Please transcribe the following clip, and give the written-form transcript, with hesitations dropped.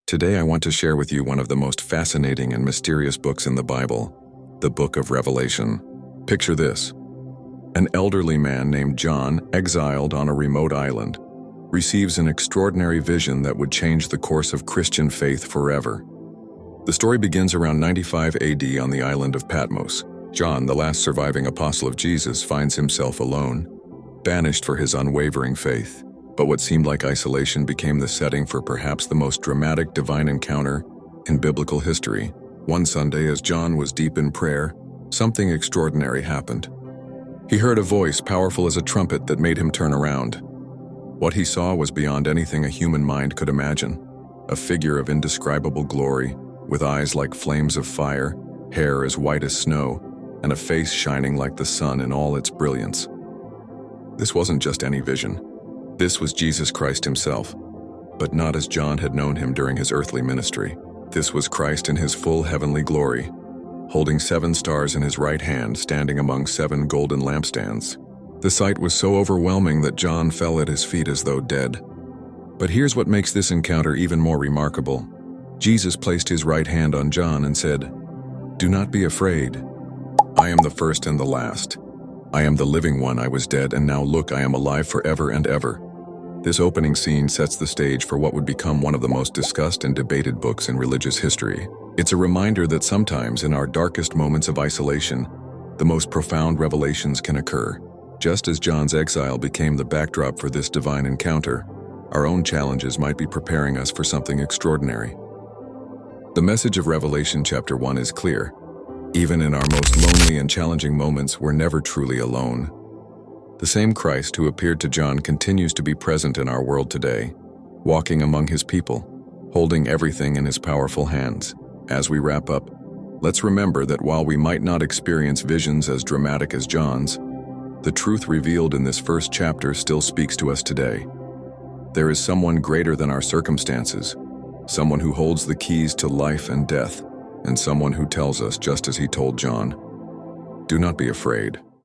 Today I want to share with you one of the most fascinating and mysterious books in the Bible, the Book of Revelation. Picture this. An elderly man named John, exiled on a remote island, receives an extraordinary vision that would change the course of Christian faith forever. The story begins around 95 AD on the island of Patmos. John, the last surviving apostle of Jesus, finds himself alone, banished for his unwavering faith. But what seemed like isolation became the setting for perhaps the most dramatic divine encounter in biblical history. One Sunday, as John was deep in prayer, something extraordinary happened. He heard a voice powerful as a trumpet that made him turn around. What he saw was beyond anything a human mind could imagine. A figure of indescribable glory, with eyes like flames of fire, hair as white as snow, and a face shining like the sun in all its brilliance. This wasn't just any vision. This was Jesus Christ himself, but not as John had known him during his earthly ministry. This was Christ in his full heavenly glory, holding 7 stars in his right hand, standing among 7 golden lampstands. The sight was so overwhelming that John fell at his feet as though dead. But here's what makes this encounter even more remarkable. Jesus placed his right hand on John and said, "Do not be afraid. I am the first and the last. I am the living one. I was dead, and now look, I am alive forever and ever." This opening scene sets the stage for what would become one of the most discussed and debated books in religious history. It's a reminder that sometimes in our darkest moments of isolation, the most profound revelations can occur. Just as John's exile became the backdrop for this divine encounter, our own challenges might be preparing us for something extraordinary. The message of Revelation chapter 1 is clear. Even in our most lonely and challenging moments, we're never truly alone. The same Christ who appeared to John continues to be present in our world today, walking among his people, holding everything in his powerful hands. As we wrap up, let's remember that while we might not experience visions as dramatic as John's, the truth revealed in this first chapter still speaks to us today. There is someone greater than our circumstances, someone who holds the keys to life and death, and someone who tells us, just as he told John, "Do not be afraid.